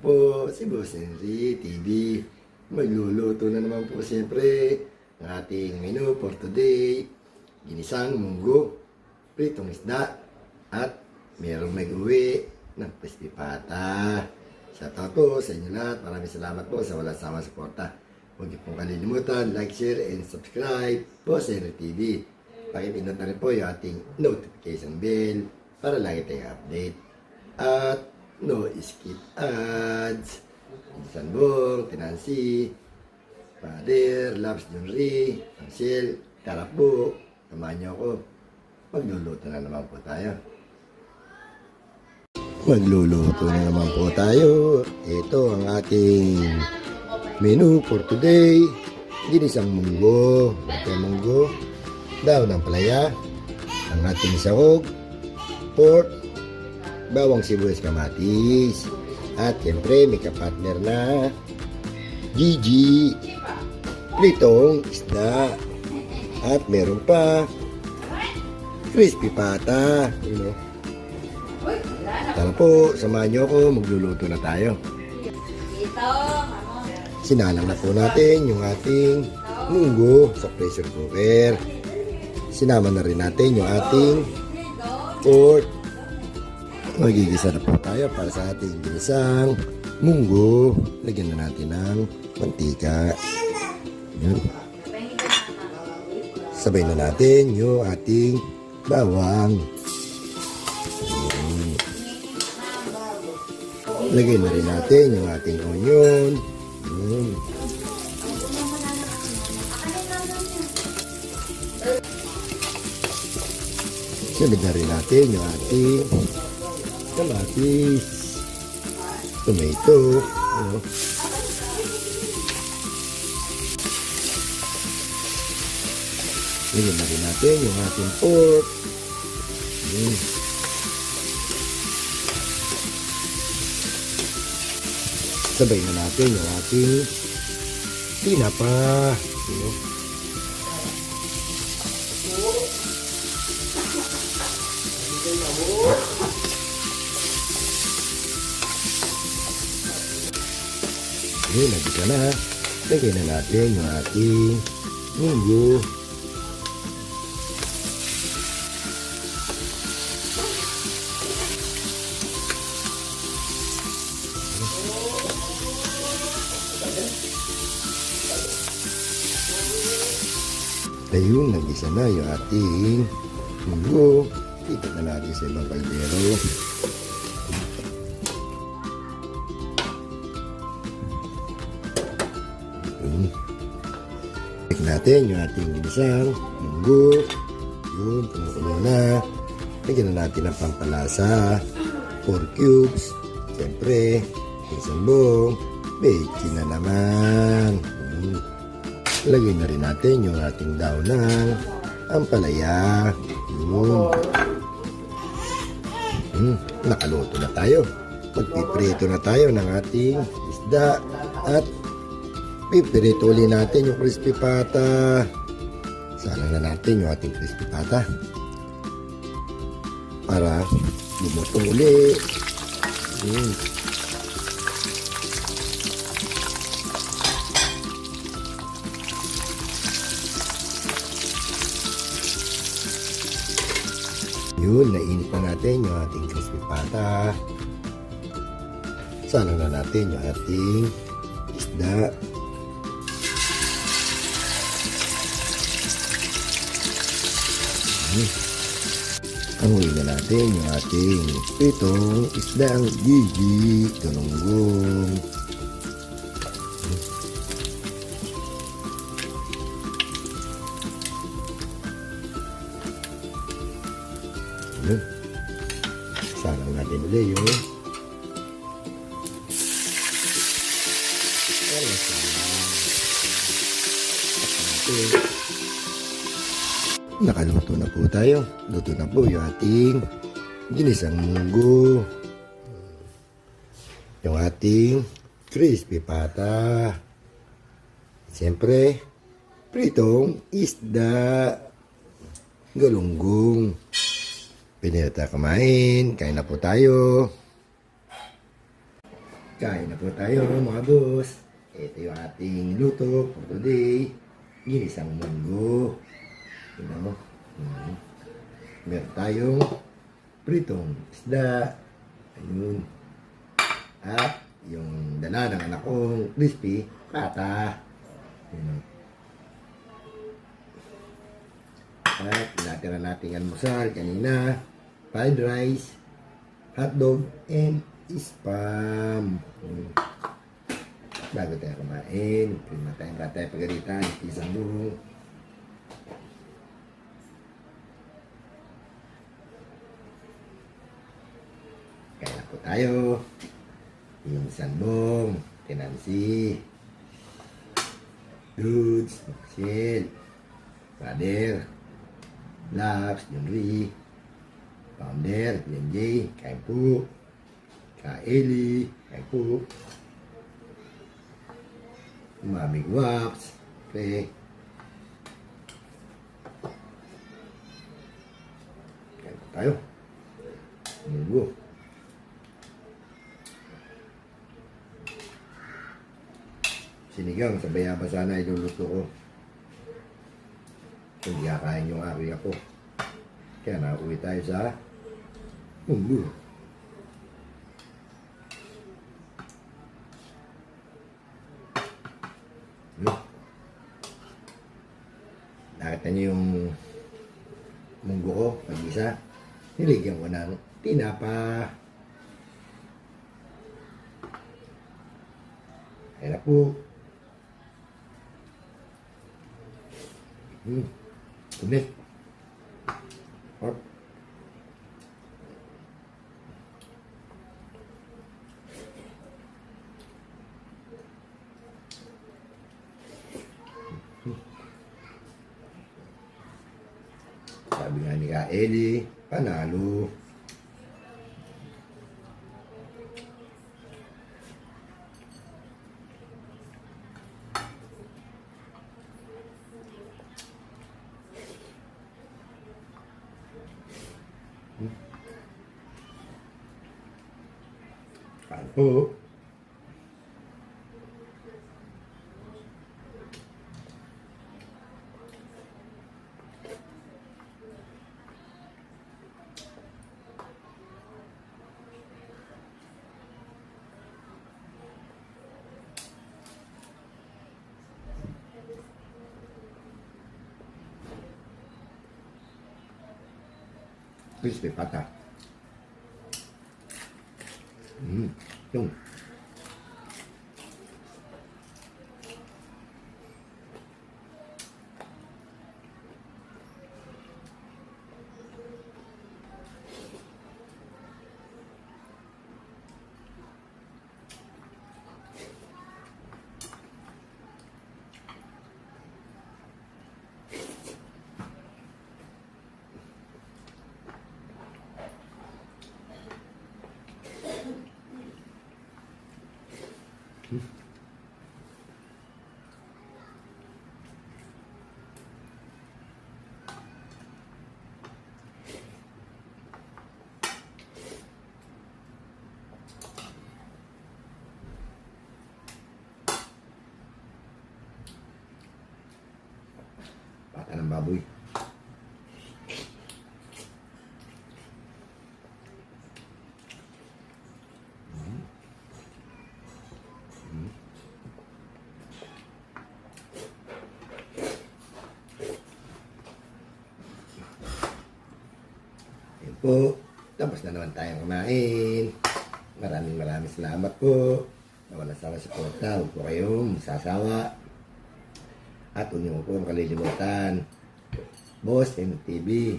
po si Boss Henry TV. Magluluto na naman po siyempre ng ating menu for today. Ginisang munggo, pritong isda, at mayroong nag-uwi ng crispy pata. Shoutout po sa inyo lahat. Maraming salamat po sa walang sawang suporta. Huwag niyo pong kalilimutan, like, share, and subscribe po sa Henry TV. Pakipindot na rin po yung ating notification bell para lagi tayong update. At no skip ads. Insan Bong, Tinansi, Father, Labs Junri, Ansel, tara po, samahan niyo ako. Magluluto na naman po tayo. Magluluto na naman po tayo. Ito ang ating menu for today. Ginisang munggo, munggo, daw ng palaya, ang ating sahog, pork, bawang sibuyas kamatis, at siyempre may kapartner na Gigi, pritong isda, at meron pa crispy pata. Tara po, samahan nyo ako, magluluto na tayo. Sinalang na po natin yung ating munggo sa pressure cooker. Sinama na rin natin yung ating pork. Magigisa na po tayo para sa ating ginisang munggo. Lagyan na natin ng mantika. Yan. Sabay na natin yung ating bawang. Yan. Lagyan na rin natin yung ating onion. Yan. Sunod na rin natin yung ating kamatis, tomato, lagyan na rin natin yung ating pork. Sabay na natin yung ating tinapa. Nagisa na. Lagyan na natin yung ating munggo. Ayun, nagisa na yung ating munggo. Ikat na natin sa ibang kaldero. Check natin yung ating ginisang munggo. Yun, kumukulo na. Lagyan na natin ang pampalasa. 4 cubes. Siyempre, isang buong. Bacon na naman. Lagyan na rin natin yung ating daw ng ampalaya. Yun. Nakaluto na tayo. Magpiprito na tayo ng ating isda. At pipirito ulit natin yung crispy pata. Salang na natin yung ating crispy pata para lumutong ulit. Yun, nainit na natin yung ating crispy pata. Salang na natin yung ating isda. Anguin na natin yung ating pritong isdang Gigi, galunggong. Salang natin ulit yung nakaluto na po tayo. Luto na po yung ating ginisang munggo, yung ating crispy pata, siyempre pritong isda, galunggong. Pwede na tayo kumain. Kain na po tayo. Kain na po tayo mga boss. Ito yung ating luto for today. Ginisang munggo. Tingnan mo. Meron tayong pritong isda. Ayun. At yung dala ng anak kong crispy pata. Ayun. At natira nating almusal kanina. Fried rice, hotdog, and spam. Bago tayo kumain, prima tayong patay pagalitan, isang buong. Kaya po tayo. Yung sandong, tinansi, dudes, shell, father, laps, yunri, founder, PMJ, kain po. Kaeli, kain po. Mami Guaps, okay. Kain po tayo. Munggo. Sinigang sa bayaba sana iluluto ko. Hindi kakain yung aking ako. Kaya nauwi tayo sa munggo. Nakita niyo yung munggo ko pag-isa. Niligyan ko ng tinapa. Kaya na po. Tumis. Hop. Sabi nga ni Ka Eli, panalo. Kain po. Crispy pata. Yung. Pata ng baboy. Ayun po. Tapos na naman tayong kumain. Maraming salamat po. Nawala sa suporta. Huwag po kayong sasawa. At huwag niyo po kalilimutan, Boss MTV.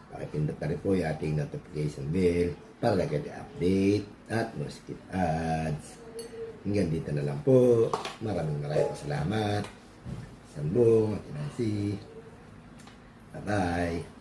Pakipindot na rin po yung ating notification bell para lagyan update at no skip ads. Hanggang dito na lang po. Maraming salamat. Sambong at Nancy. Bye-bye.